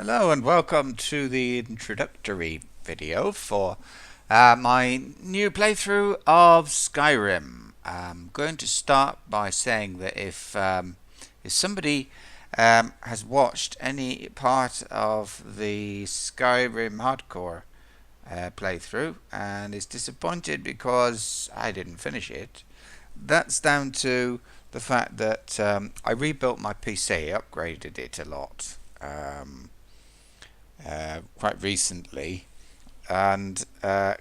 Hello and welcome to the introductory video for my new playthrough of Skyrim. I'm going to start by saying that if somebody has watched any part of the Skyrim hardcore playthrough and is disappointed because I didn't finish it, that's down to the fact that I rebuilt my PC, upgraded it a lot. Quite recently, and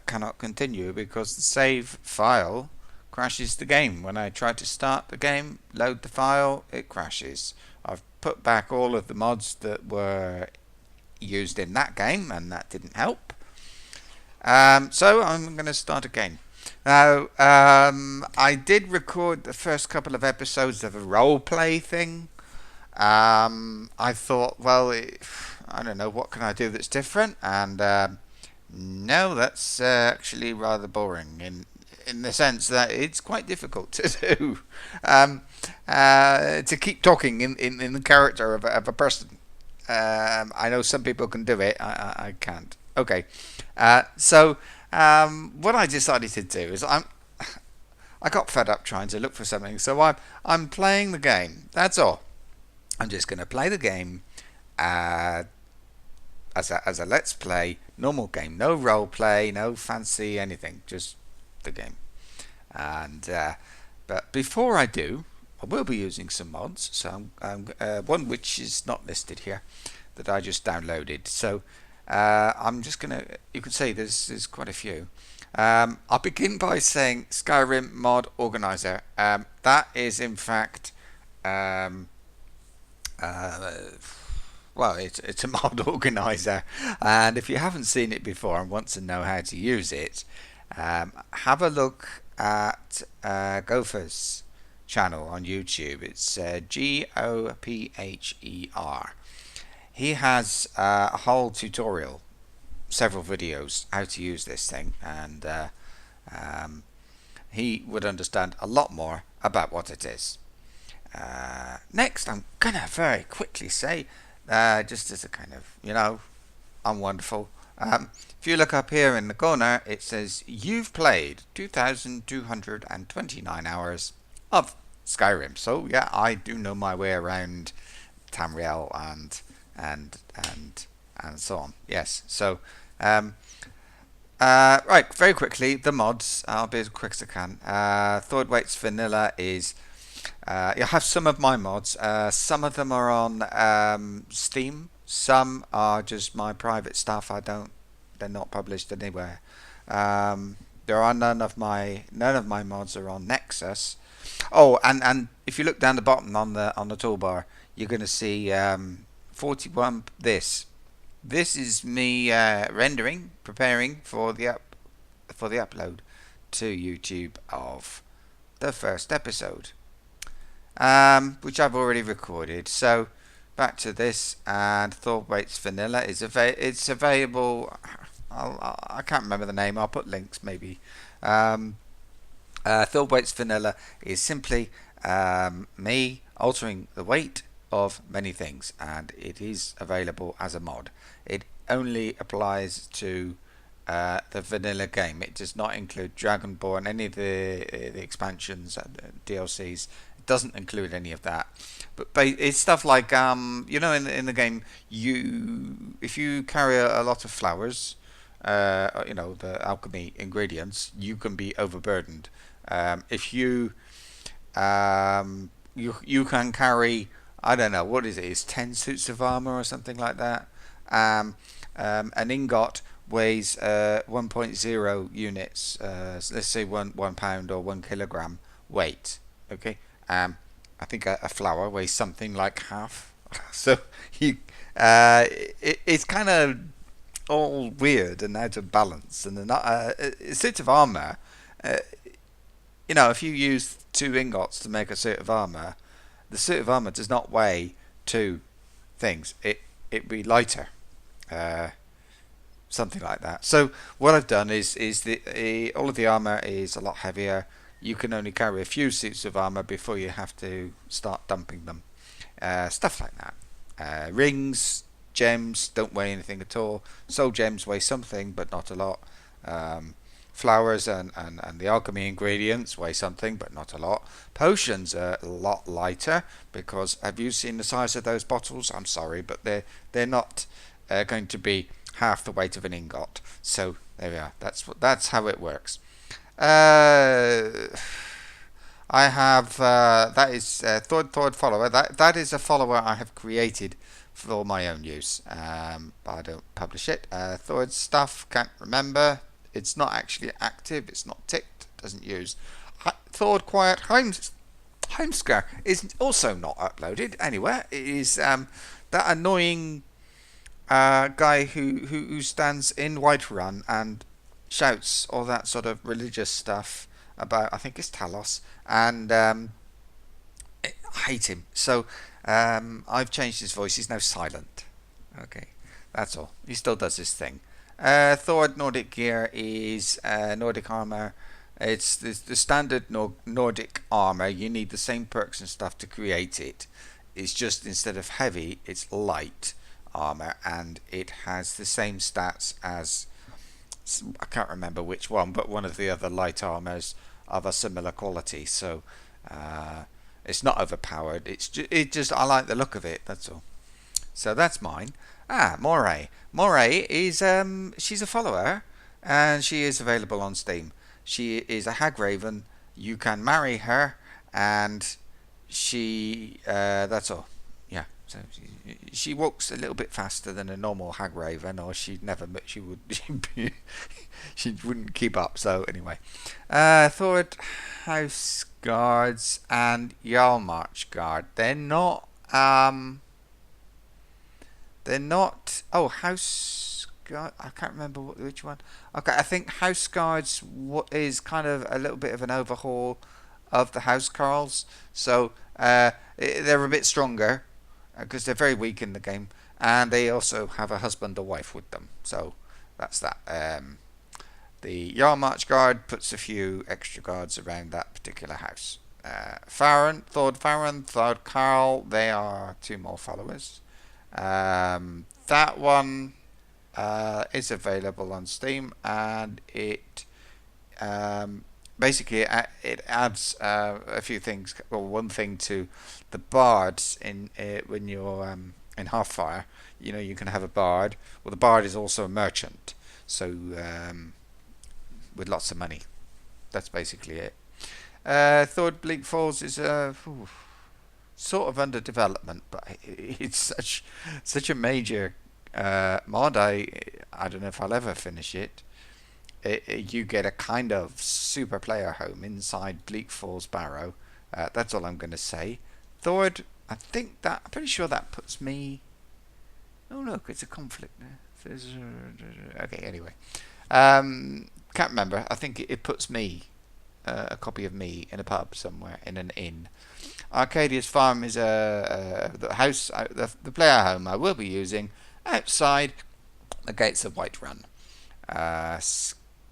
cannot continue because the save file crashes the game. When I try to start the game, load the file, it crashes. I've put back all of the mods that were used in that game, and that didn't help. So I'm going to start again. Now, I did record the first couple of episodes of a role play thing. I thought, well, I don't know, what can I do that's different? And no, that's actually rather boring in the sense that it's quite difficult to do. To keep talking in the character of a person. I know some people can do it. I can't. Okay. What I decided to do is I got fed up trying to look for something, so I'm playing the game. That's all. I'm just going to play the game as a let's play, normal game, no role play, no fancy anything, just the game. And but before I do, I will be using some mods. So one which is not listed here that I just downloaded. So I'm just gonna. You can see there's quite a few. I'll begin by saying Skyrim mod organizer. That is in fact. Well, it's a mod organizer, and if you haven't seen it before and want to know how to use it, have a look at Gopher's channel on YouTube. It's Gopher. He has a whole tutorial, several videos how to use this thing, and he would understand a lot more about what it is. Next, I'm gonna very quickly say, just as a kind of, I'm wonderful. If you look up here in the corner, it says you've played 2,229 hours of Skyrim. So yeah, I do know my way around Tamriel and so on. Yes. So right, very quickly, the mods. I'll be as quick as I can. Thordwaite's Vanilla is. You have some of my mods. Some of them are on Steam. Some are just my private stuff. They're not published anywhere. There are none of my mods are on Nexus. Oh, and if you look down the bottom on the toolbar, you're going to see 41. This is me rendering, preparing for the upload to YouTube of the first episode. Which I've already recorded. So back to this, and Thorwaite's Vanilla is it's available. I can't remember the name. I'll put links maybe. Thorwaite's Vanilla is simply me altering the weight of many things, and it is available as a mod. It only applies to the vanilla game. It does not include Dragonborn, any of the expansions and DLCs. Doesn't include any of that, but it's stuff like in the game, if you carry a lot of flowers, the alchemy ingredients, you can be overburdened. If you can carry, I don't know what is it, it's 10 suits of armor or something like that. An ingot weighs 1.0 units, let's say one pound or 1 kilogram weight. Okay. I think a flower weighs something like half. So it's kind of all weird and out of balance. And a suit of armor, if you use 2 ingots to make a suit of armor, the suit of armor does not weigh 2 things. It'd be lighter. Something like that. So what I've done is all of the armor is a lot heavier. You can only carry a few suits of armor before you have to start dumping them. Stuff like that. Rings, Gems don't weigh anything at all. Soul gems weigh something, but not a lot. Um, Flowers and the alchemy ingredients weigh something, but not a lot. Potions are a lot lighter because have you seen the size of those bottles? I'm sorry, but they're not going to be half the weight of an ingot. So there we are. That's how it works. Uh, I have that is Thord follower. That is a follower I have created for my own use. I don't publish it. Thord stuff, can't remember. It's not actually active. It's not ticked. Doesn't use. Thord Quiet Heimskar is also not uploaded anywhere. It is that annoying guy who stands in Whiterun and shouts all that sort of religious stuff about, I think it's Talos, and I hate him. So I've changed his voice. He's now silent. Okay, that's all. He still does his thing. Thor Nordic gear is Nordic armor. It's the standard Nordic armor. You need the same perks and stuff to create it. It's just instead of heavy, it's light armor, and it has the same stats as I can't remember which one, but one of the other light armors of a similar quality. So it's not overpowered. It just I like the look of it. That's all. So that's mine. Moray. Moray is she's a follower, and she is available on Steam. She is a hag raven. You can marry her, and she that's all. Yeah. So she walks a little bit faster than a normal hag raven, or she'd never. But she would. She wouldn't keep up. So anyway, Thord House Guards and Jarl March Guard. They're not. They're not. Oh, House Guard. I can't remember which one. Okay, I think House Guards is kind of a little bit of an overhaul of the House Carls. So they're a bit stronger because they're very weak in the game, and they also have a husband or wife with them. So that's that. The Jarl March Guard puts a few extra guards around that particular house. Thord Farron, Thord Carl, they are two more followers. That one is available on Steam, and it basically it adds a few things. Well, one thing to the bards in when you're in Half-Fire. You know, you can have a bard. Well, the bard is also a merchant, so with lots of money. That's basically it. Thord Bleak Falls is sort of under development, but it's such a major mod. I don't know if I'll ever finish it. You get a kind of super player home inside Bleak Falls Barrow. That's all I'm going to say. Thord, I'm pretty sure that puts me. Oh look, it's a conflict there. Okay, anyway, can't remember. I think it puts me a copy of me in a pub somewhere in an inn. Arcadia's Farm is the house, the player home I will be using outside the gates of Whiterun.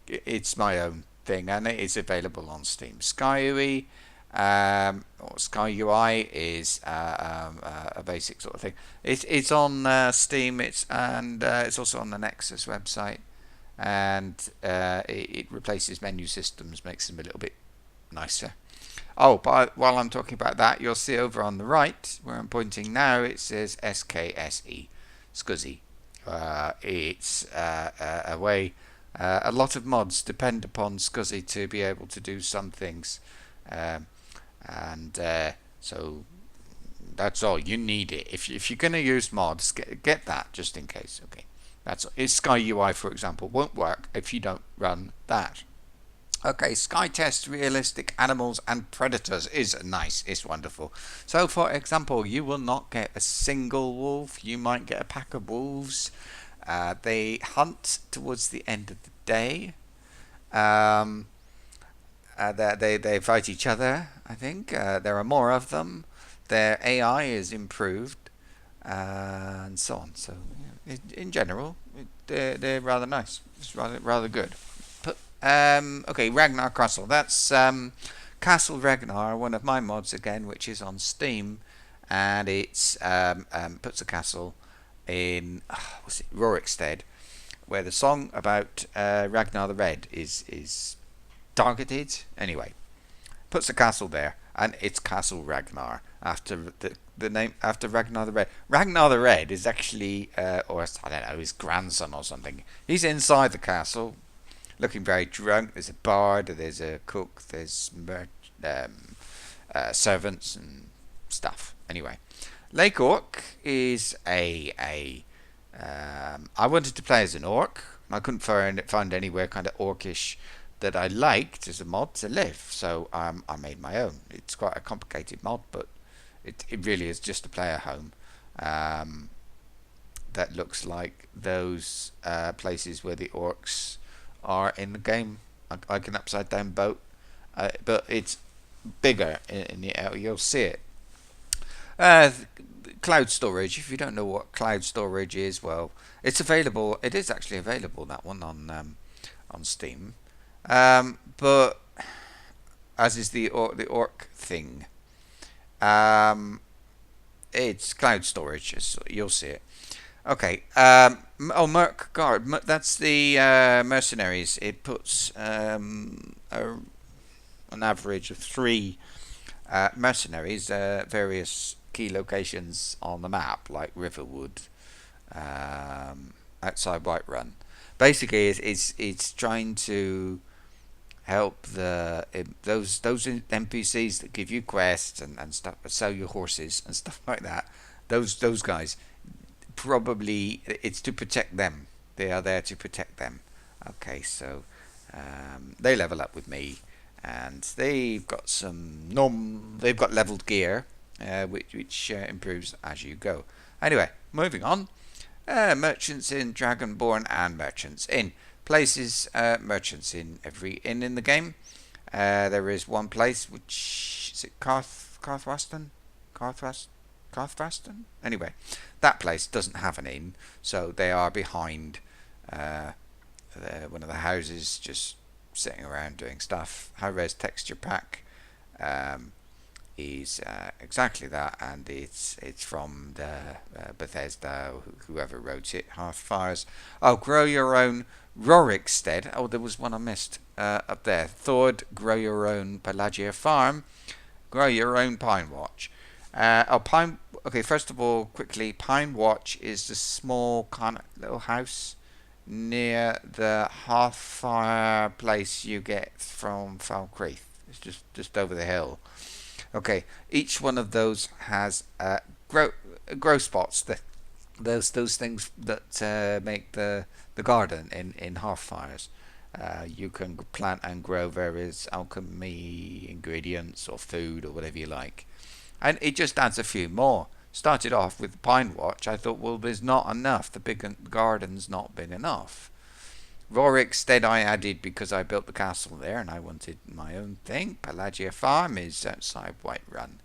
It's my own thing, and it is available on Steam. Sky or Sky UI is a basic sort of thing. It's on Steam. It's also on the Nexus website, and it replaces menu systems, makes them a little bit nicer. Oh, but while I'm talking about that, you'll see over on the right, where I'm pointing now, it says SKSE, SCSI. It's a way. A lot of mods depend upon SCSI to be able to do some things, and so that's all. You need it if you're going to use mods. Get that just in case. Okay, that's all. Sky UI, for example, won't work if you don't run that. Okay, Sky Test Realistic Animals and Predators is nice. It's wonderful. So, for example, you will not get a single wolf. You might get a pack of wolves. They hunt towards the end of the day. They fight each other, I think. There are more of them. Their AI is improved, and so on. So, in general, they're rather nice. It's rather good. Okay, Ragnar Castle. That's Castle Ragnar, one of my mods again, which is on Steam, and it's puts a castle in what's it, Rorikstead, where the song about Ragnar the Red is targeted. Anyway, puts a castle there, and it's Castle Ragnar after the name after Ragnar the Red. Ragnar the Red is actually, or I don't know, his grandson or something. He's inside the castle, looking very drunk. There's a bard, there's a cook, there's servants and stuff. Anyway, Lake Orc is a I wanted to play as an orc. I couldn't find anywhere kind of orcish that I liked as a mod to live, so I made my own. It's quite a complicated mod, but it really is just a player home that looks like those places where the orcs are in the game, like an upside down boat, but it's bigger in the you'll see it. Uh, Cloud storage. If you don't know what cloud storage is, well, it's available. It is actually available, that one on Steam. But as is the orc thing, it's cloud storage. You'll see it. Okay. Merc Guard. That's the mercenaries. It puts an average of three mercenaries, various key locations on the map, like Riverwood, outside Whiterun. Basically, it's trying to help those NPCs that give you quests and stuff, sell you horses and stuff like that. Those guys, probably it's to protect them. They are there to protect them. Okay, so they level up with me, and they've got they've got leveled gear, which improves as you go. Anyway, moving on. Merchants in Dragonborn and merchants in places. Merchants in every inn in the game. There is one place, which is it Carthwaston? Carthwaston? Anyway, that place doesn't have an inn, so they are behind one of the houses, just sitting around doing stuff. High res texture pack is exactly that, and it's from the Bethesda, whoever wrote it, Hearthfires. Oh, grow your own Rorikstead. Oh, there was one I missed up there. Thord, grow your own Pelagia Farm. Grow your own Pine Watch. Pine. Okay, first of all, quickly, Pine Watch is the small kind of little house near the Hearthfire place you get from Falkreath. It's just over the hill. Okay, each one of those has grow spots. Those things that make the garden in Hearthfires. You can plant and grow various alchemy ingredients or food or whatever you like, and it just adds a few more. Started off with Pine Watch. I thought, well, there's not enough. The big garden's not big enough. Rorikstead I added because I built the castle there and I wanted my own thing. Pelagia Farm is outside Whiterun.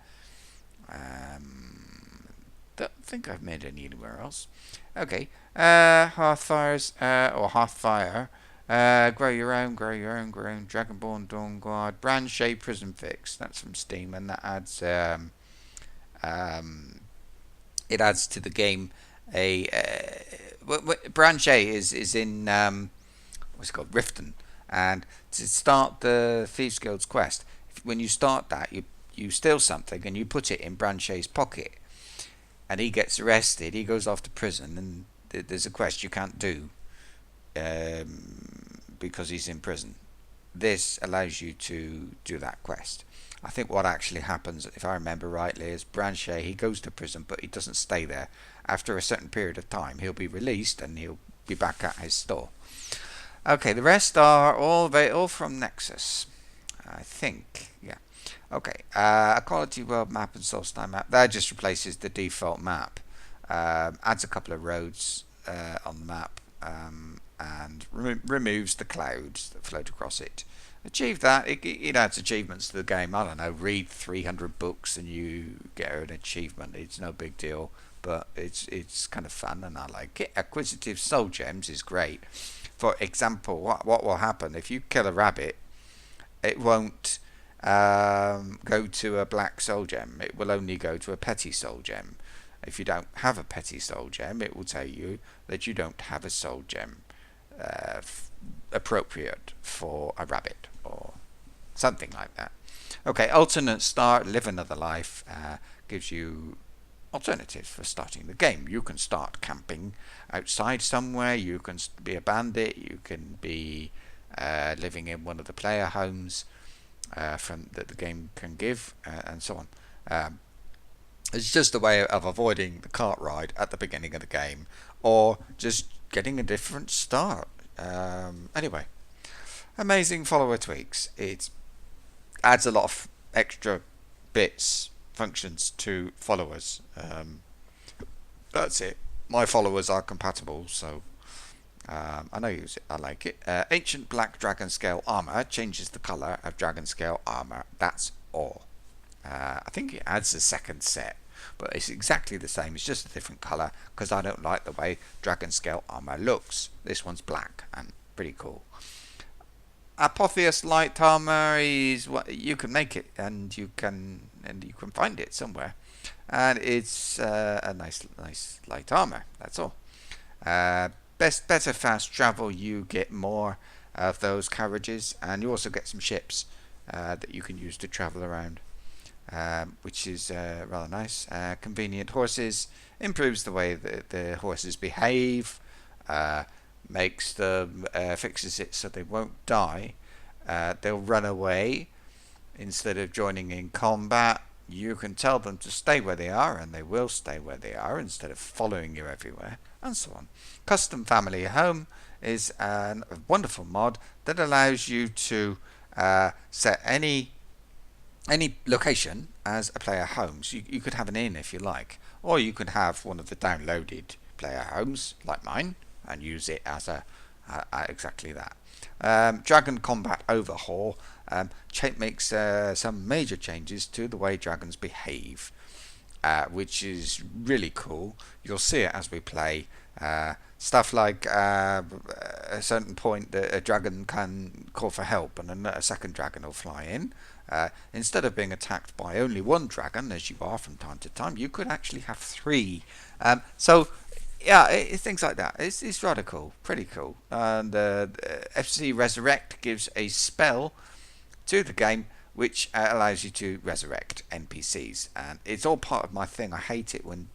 Don't think I've made any anywhere else. Okay. Hearthfires or Hearthfire. Grow your own. Dragonborn Dawn Guard. Branche Prison Fix. That's from Steam, and that adds it adds to the game a Branche is in what's it called, Riften, and to start the Thieves Guild's quest, when you start that, you steal something and you put it in Branche's pocket, and he gets arrested. He goes off to prison, and there's a quest you can't do because he's in prison. This allows you to do that quest. I think what actually happens, if I remember rightly, is Branche, he goes to prison, but he doesn't stay there. After a certain period of time, he'll be released and he'll be back at his store. Okay, the rest are all from Nexus, I think. Yeah. Okay. A quality world map and Solstheim map. That just replaces the default map. Adds a couple of roads on the map, and removes the clouds that float across it. Achieve that. It adds achievements to the game. I don't know. Read 300 books and you get an achievement. It's no big deal, but it's kind of fun and I like it. Acquisitive soul gems is great. For example, what will happen if you kill a rabbit? It won't go to a black soul gem. It will only go to a petty soul gem. If you don't have a petty soul gem, it will tell you that you don't have a soul gem appropriate for a rabbit or something like that. Okay, alternate start, live another life, gives you alternatives for starting the game. You can start camping outside somewhere, you can be a bandit, you can be living in one of the player homes from that the game can give, and so on. It's just a way of avoiding the cart ride at the beginning of the game, or just getting a different start. Anyway, amazing follower tweaks. It adds a lot of extra bits, functions to followers. That's it. My followers are compatible, so I know use it. I like it. Ancient Black Dragon Scale Armor changes the color of Dragon Scale Armor. That's all. I think it adds a second set, but it's exactly the same. It's just a different color because I don't like the way Dragon Scale Armor looks. This one's black and pretty cool. Apotheos Light Armor is what you can make it, and you can find it somewhere, and it's a nice light armor. That's all. Better fast travel. You get more of those carriages, and you also get some ships that you can use to travel around, which is rather nice. Convenient horses improves the way that the horses behave. Makes them fixes it so they won't die. They'll run away instead of joining in combat. You can tell them to stay where they are, and they will stay where they are instead of following you everywhere, and so on. Custom Family Home is a wonderful mod that allows you to set any location as a player home. So you could have an inn if you like, or you could have one of the downloaded player homes like mine and use it as exactly that. Dragon Combat Overhaul makes some major changes to the way dragons behave, which is really cool. You'll see it as we play. Stuff like a certain point that a dragon can call for help and a second dragon will fly in. Instead of being attacked by only one dragon, as you are from time to time, you could actually have three. So yeah, things like that. It's rather cool, pretty cool. And FC Resurrect gives a spell to the game which allows you to resurrect NPCs, and it's all part of my thing. I hate it when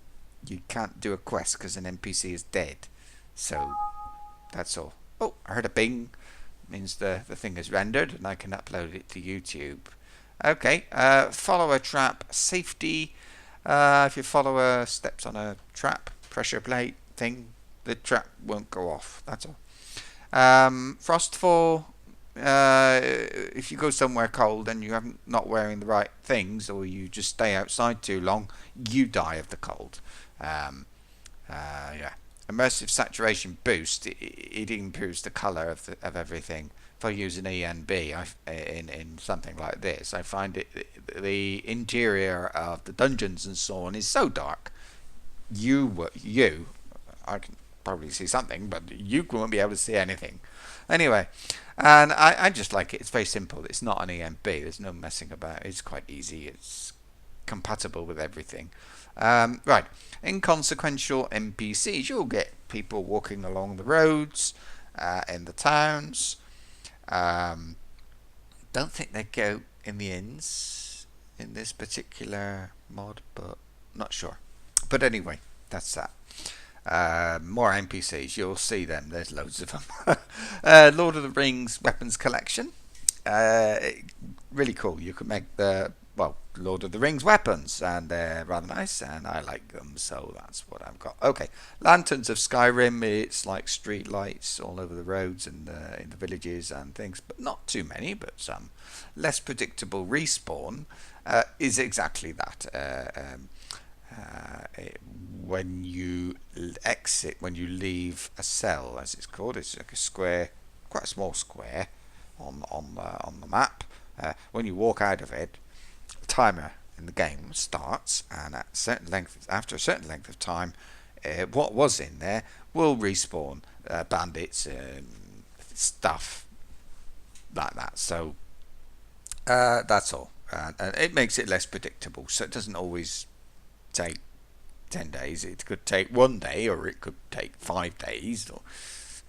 you can't do a quest because an NPC is dead. So that's all. Oh, I heard a bing. Means the thing is rendered and I can upload it to YouTube. Okay, follower trap safety. If your follower steps on a trap pressure plate thing, the trap won't go off. That's all. Frostfall. If you go somewhere cold and you're not wearing the right things, or you just stay outside too long, you die of the cold. Yeah. Immersive saturation boost. It improves the color of everything. If I use an ENB in something like this, I find the interior of the dungeons and so on is so dark. I can probably see something, but you won't be able to see anything. Anyway, and I just like it. It's very simple. It's not an EMB. There's no messing about. It's quite easy. It's compatible with everything. Right. Inconsequential NPCs. You'll get people walking along the roads in the towns. Don't think they go in the inns in this particular mod, but not sure. But anyway, that's that. More NPCs, you'll see them. There's loads of them. Lord of the Rings weapons collection. Really cool. You can make the Lord of the Rings weapons, and they're rather nice, and I like them, so that's what I've got. Okay, Lanterns of Skyrim. It's like street lights all over the roads and in the villages and things, but not too many, but some. Less predictable respawn is exactly that. When you exit, when you leave a cell, as it's called, it's like a square, quite a small square on the map. When you walk out of it, a timer in the game starts, and after a certain length of time, what was in there will respawn, bandits, stuff like that. So that's all, and it makes it less predictable. So it doesn't always say 10 days. It could take 1 day, or it could take 5 days, or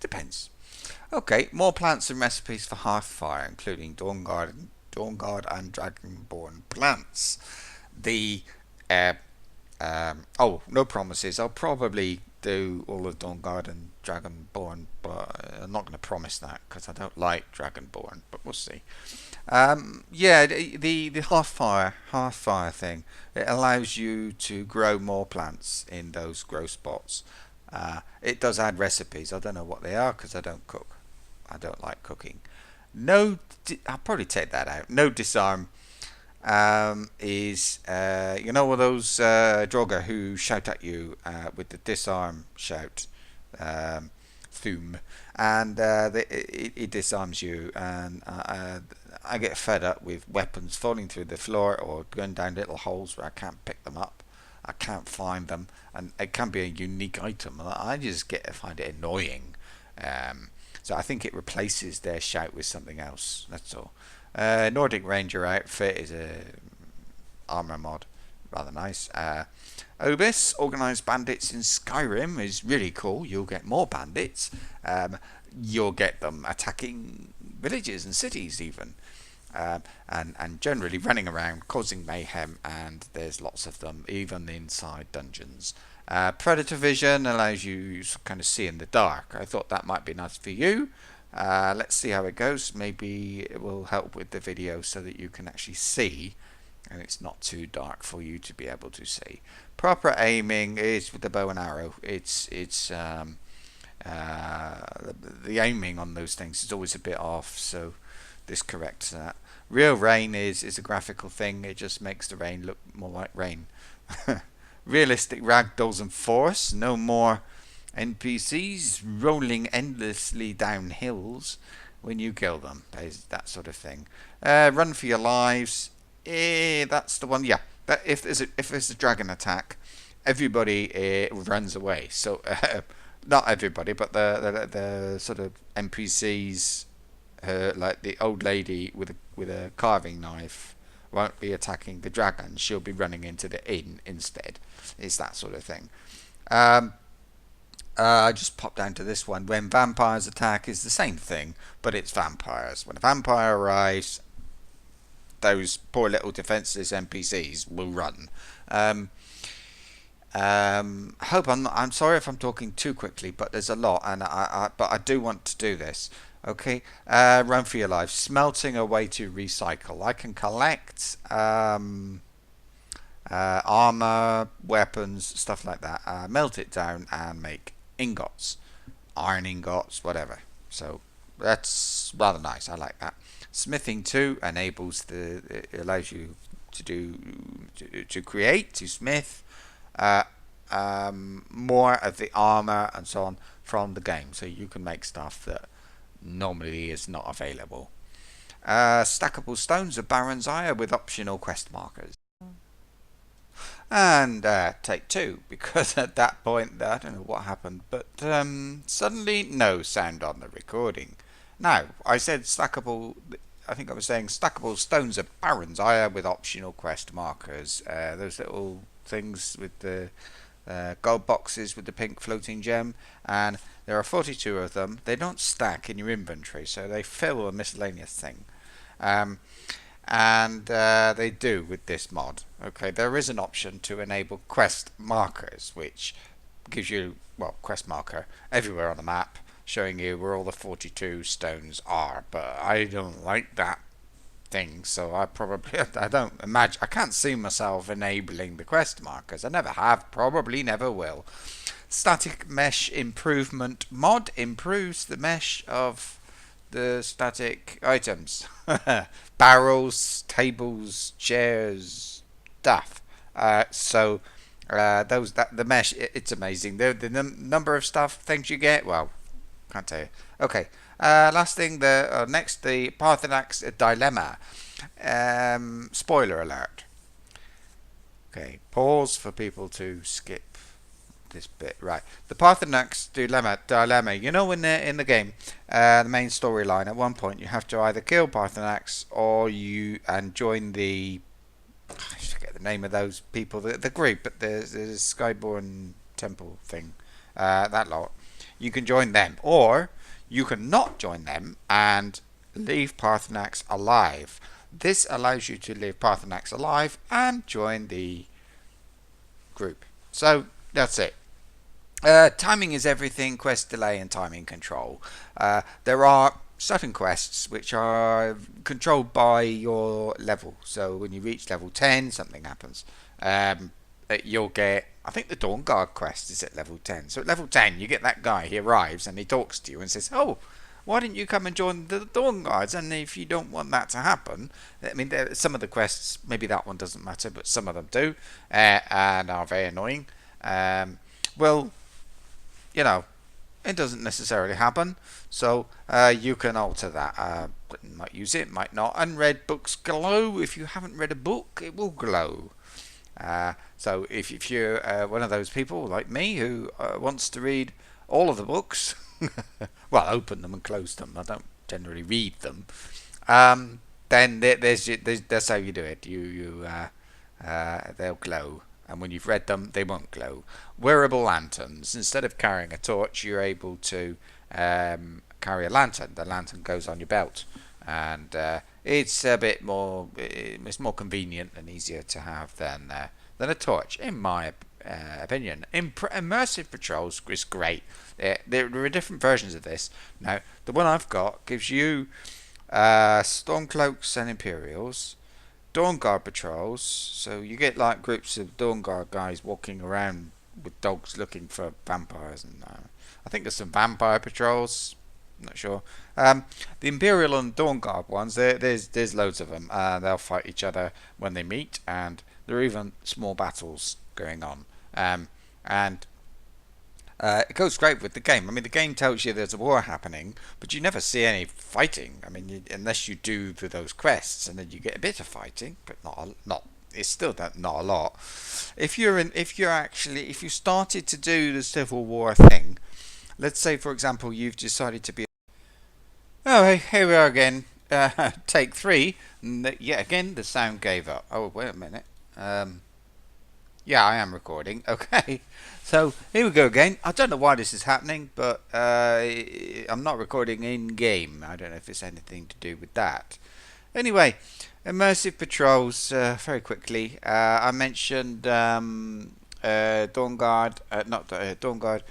depends. Okay, more plants and recipes for Hearthfire, including Dawnguard and Dragonborn plants. The oh, no promises. I'll probably do all of Dawnguard and Dragonborn, but I'm not going to promise that because I don't like Dragonborn. But we'll see. Yeah, the Hearthfire thing. It allows you to grow more plants in those grow spots. It does add recipes. I don't know what they are because I don't cook. I don't like cooking. No, I'll probably take that out. No disarm is you know, all those Draugr who shout at you with the disarm shout thum, and it disarms you, and I get fed up with weapons falling through the floor or going down little holes where I can't pick them up. I can't find them, and it can be a unique item. I just find it annoying. So I think it replaces their shout with something else. That's all. Nordic Ranger outfit is a armor mod, rather nice. Obis, organised bandits in Skyrim, is really cool. You'll get more bandits. You'll get them attacking villages and cities even. And generally running around causing mayhem, and there's lots of them even inside dungeons. Predator vision allows you to kind of see in the dark. I thought that might be nice for you. Let's see how it goes. Maybe it will help with the video so that you can actually see and it's not too dark for you to be able to see. Proper aiming is with the bow and arrow. The aiming on those things is always a bit off, so this corrects that. Real rain is a graphical thing. It just makes the rain look more like rain. Realistic ragdolls and force. No more NPCs rolling endlessly down hills when you kill them. That sort of thing. Run for your lives. That's the one. Yeah. If there's a dragon attack, everybody runs away. So not everybody, but the sort of NPCs, like the old lady with a carving knife, won't be attacking the dragon. She'll be running into the inn instead. It's that sort of thing. I just popped down to this one. When vampires attack is the same thing, but it's vampires. When a vampire arrives, those poor little defenseless NPCs will run. I'm sorry if I'm talking too quickly, but there's a lot, and but I do want to do this. Okay, run for your life. Smelting a way to recycle. I can collect armor, weapons, stuff like that. Melt it down and make ingots, iron ingots, whatever. So that's rather nice. I like that. Smithing 2 enables it allows you to create, to smith more of the armor and so on from the game, so you can make stuff that normally is not available. Stackable stones of Baron's Ire with optional quest markers. And take 2, because at that point, I don't know what happened, but suddenly no sound on the recording. Now, I said stackable, I think I was saying stackable stones of Baron's Ire with optional quest markers. Those little things with the gold boxes with the pink floating gem, and there are 42 of them. They don't stack in your inventory, so they fill a miscellaneous thing. And they do with this mod. Okay, there is an option to enable quest markers, which gives you, well, quest marker everywhere on the map, showing you where all the 42 stones are. But I don't like that thing, so I can't see myself enabling the quest markers. I never have, probably never will. Static mesh improvement mod improves the mesh of the static items. Barrels, tables, chairs, stuff. The mesh, it's amazing. The number of things you get, well, can't tell you. Okay, last thing, next, the Parthenax dilemma. Spoiler alert. Okay, pause for people to skip this bit. Right, the Parthenax dilemma. You know, in the game, the main storyline, at one point you have to either kill Parthenax or join the, I forget the the name of those people, the group, but there's Skyborn Temple thing, that lot. You can join them, or you can not join them and leave Parthenax alive. This allows you to leave Parthenax alive and join the group. So that's it. Timing is everything, quest delay and timing control. There are certain quests which are controlled by your level. So when you reach level 10, something happens. You'll get, I think the Dawn Guard quest is at level 10. So at level 10, you get that guy. He arrives and he talks to you and says, "Oh, why didn't you come and join the Dawn Guards?" And if you don't want that to happen, I mean, some of the quests, maybe that one doesn't matter, but some of them do, and are very annoying. Well, you know, it doesn't necessarily happen, so you can alter that. Might use it, might not. Unread books glow. If you haven't read a book, it will glow. So if you're one of those people like me who wants to read all of the books, well, open them and close them. I don't generally read them. Then that's how you do it. They'll glow, and when you've read them, they won't glow. Wearable lanterns. Instead of carrying a torch, you're able to carry a lantern. The lantern goes on your belt, and it's a bit more. It's more convenient and easier to have than a torch, in my opinion. Immersive patrols is great. There are different versions of this. Now, the one I've got gives you Stormcloaks and Imperials, Dawn Guard patrols. So you get like groups of Dawn Guard guys walking around with dogs looking for vampires, and I think there's some vampire patrols. I'm not sure. The Imperial and Dawn Guard ones, there's loads of them. They'll fight each other when they meet, and there are even small battles going on. And it goes great with the game. I mean, the game tells you there's a war happening, but you never see any fighting. I mean, unless you do those quests, and then you get a bit of fighting, but not. It's still not a lot. If you started to do the Civil War thing, let's say for example you've decided to be. Oh, hey, here we are again. Take 3. Yet again, the sound gave up. Oh, wait a minute. Yeah, I am recording. Okay, so here we go again. I don't know why this is happening, but I'm not recording in game. I don't know if it's anything to do with that. Anyway, immersive patrols. Very quickly, I mentioned Dawn Guard, not Dawn Guard.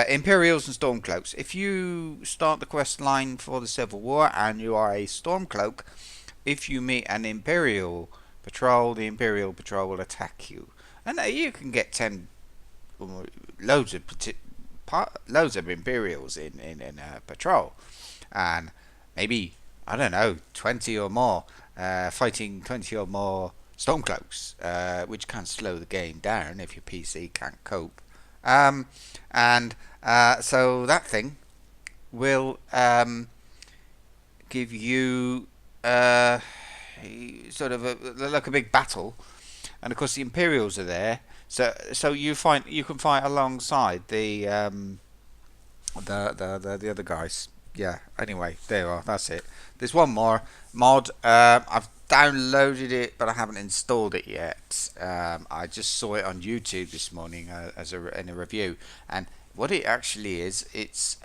Imperials and Stormcloaks. If you start the quest line for the Civil War and you are a Stormcloak, if you meet an Imperial patrol, the Imperial patrol will attack you. And you can get 10, loads of Imperials in a patrol, and maybe, I don't know, 20 or more fighting 20 or more Stormcloaks, which can slow the game down if your PC can't cope. And so that thing will give you sort of like a big battle, and of course the Imperials are there. So you can fight alongside the other guys. Yeah. Anyway, there you are. That's it. There's one more mod. I've downloaded it, but I haven't installed it yet. I just saw it on YouTube this morning in a review, and what it actually is, it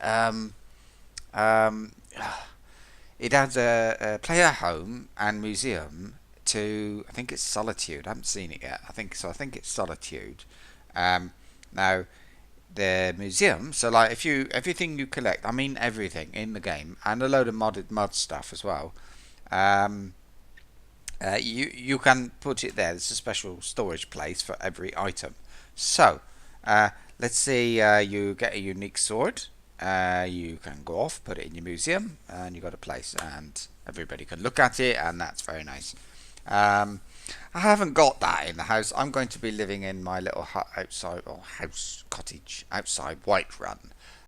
adds a player home and museum to, I think it's Solitude. I haven't seen it yet. I think it's Solitude. Now the museum, so like everything you collect, I mean everything in the game, and a load of mod stuff as well. You can put it there. There's a special storage place for every item. So let's say you get a unique sword. You can go off, put it in your museum, and you got a place, and everybody can look at it, and that's very nice. I haven't got that in the house. I'm going to be living in my little hut outside, or house cottage outside Whiterun.